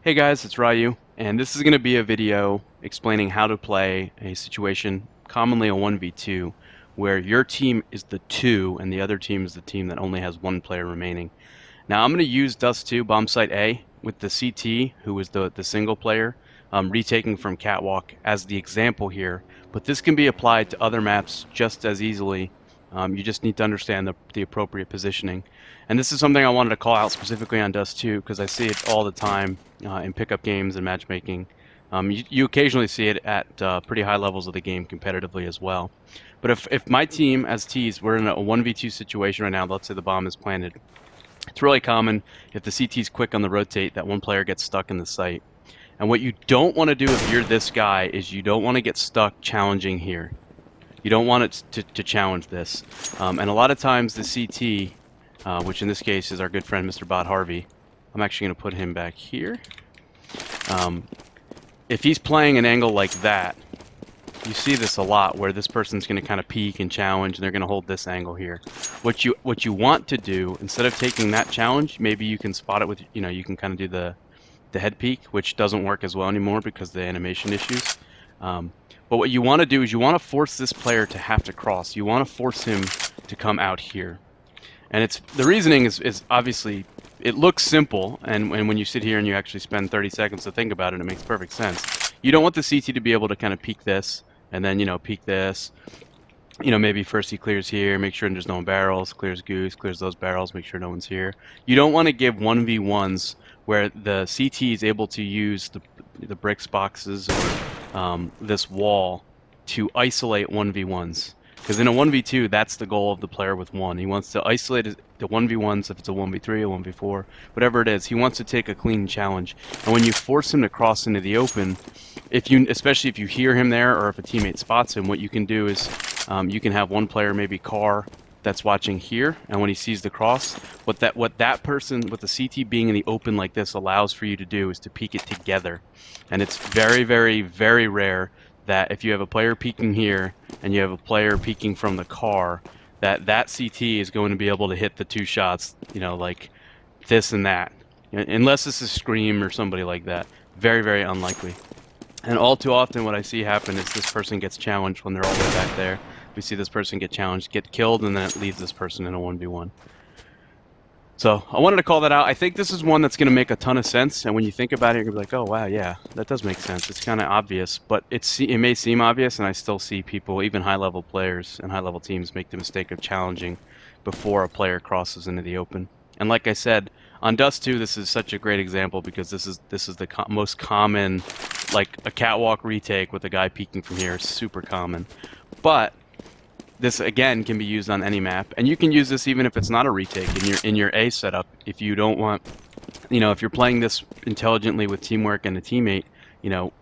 Hey guys, it's Ryu, and this is going to be a video explaining how to play a situation, commonly a 1v2, where your team is the 2 and the other team is the team that only has one player remaining. Now I'm going to use Dust 2 Bomb Site A with the CT, who is the single player, retaking from Catwalk as the example here, but this can be applied to other maps just as easily. You just need to understand the appropriate positioning. And this is something I wanted to call out specifically on Dust 2 because I see it all the time in pickup games and matchmaking. You occasionally see it at pretty high levels of the game competitively as well. But if my team as T's, we're in a 1v2 situation right now, let's say the bomb is planted, it's really common if the CT is quick on the rotate that one player gets stuck in the site. And what you don't want to do if you're this guy is you don't want to get stuck challenging here. You don't want it to challenge this. And a lot of times the CT, which in this case is our good friend Mr. Bot Harvey, I'm actually going to put him back here. If he's playing an angle like that, you see this a lot where this person's going to kind of peek and challenge and they're going to hold this angle here. What you want to do, instead of taking that challenge, maybe you can spot it with, you can kind of do the head peek, which doesn't work as well anymore because of the animation issues. But what you want to do is you want to force this player to have to cross. You want to force him to come out here. And the reasoning is obviously, it looks simple, and when you sit here and you actually spend 30 seconds to think about it, it makes perfect sense. You don't want the CT to be able to kind of peek this, and then, peek this. Maybe first he clears here, make sure there's no barrels, clears goose, clears those barrels, make sure no one's here. You don't want to give 1v1s where the CT is able to use the bricks boxes or this wall to isolate 1v1s. Because in a 1v2, that's the goal of the player with one. He wants to isolate the 1v1s if it's a 1v3, a 1v4, whatever it is. He wants to take a clean challenge. And when you force him to cross into the open, especially if you hear him there or if a teammate spots him, what you can do is you can have one player, maybe Car, that's watching here, and when he sees the cross, what that person with the CT being in the open like this allows for you to do is to peek it together. And it's very, very, very rare that if you have a player peeking here and you have a player peeking from the car, that CT is going to be able to hit the two shots, like this and that. Unless this is Scream or somebody like that. Very, very unlikely. And all too often what I see happen is this person gets challenged when they're all the way back there. We see this person get challenged, get killed, and then it leaves this person in a 1v1. So I wanted to call that out. I think this is one that's going to make a ton of sense, and when you think about it, you're going to be like, oh, wow, yeah, that does make sense. It's kind of obvious, but it may seem obvious, and I still see people, even high-level players and high-level teams, make the mistake of challenging before a player crosses into the open. And like I said, on Dust 2, this is such a great example because this is the most common, like a catwalk retake with a guy peeking from here is super common. But this again can be used on any map, and you can use this even if it's not a retake in your A setup. If you don't want, if you're playing this intelligently with teamwork and a teammate,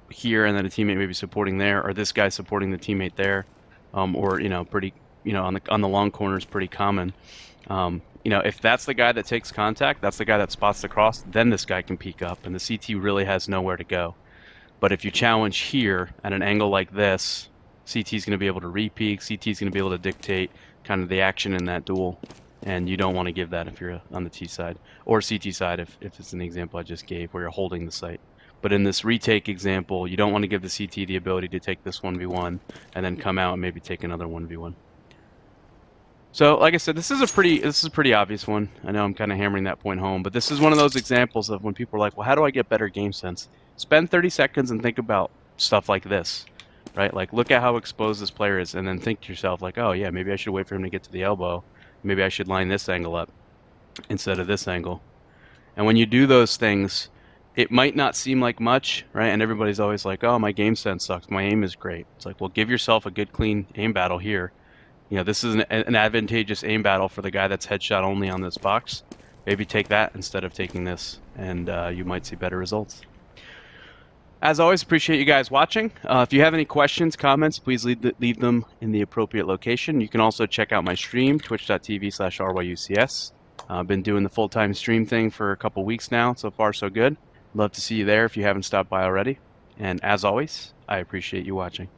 here and then a teammate maybe supporting there, or this guy supporting the teammate there, or pretty, on the long corner is pretty common. If that's the guy that takes contact, that's the guy that spots the cross, then this guy can peek up, and the CT really has nowhere to go. But if you challenge here at an angle like this, CT is going to be able to re-peek, CT is going to be able to dictate kind of the action in that duel, and you don't want to give that if you're on the T side, or CT side if it's an example I just gave where you're holding the site. But in this retake example, you don't want to give the CT the ability to take this 1v1 and then come out and maybe take another 1v1. So, like I said, this is a pretty obvious one. I know I'm kind of hammering that point home, but this is one of those examples of when people are like, well, how do I get better game sense? Spend 30 seconds and think about stuff like this. Right? Like, look at how exposed this player is, and then think to yourself, like, oh, yeah, maybe I should wait for him to get to the elbow. Maybe I should line this angle up instead of this angle. And when you do those things, it might not seem like much, right? And everybody's always like, oh, my game sense sucks. My aim is great. It's like, well, give yourself a good, clean aim battle here. This is an advantageous aim battle for the guy that's headshot only on this box. Maybe take that instead of taking this, and you might see better results. As always, appreciate you guys watching. If you have any questions, comments, please leave them in the appropriate location. You can also check out my stream, twitch.tv/RYUCS. I've been doing the full-time stream thing for a couple weeks now. So far, so good. Love to see you there if you haven't stopped by already. And as always, I appreciate you watching.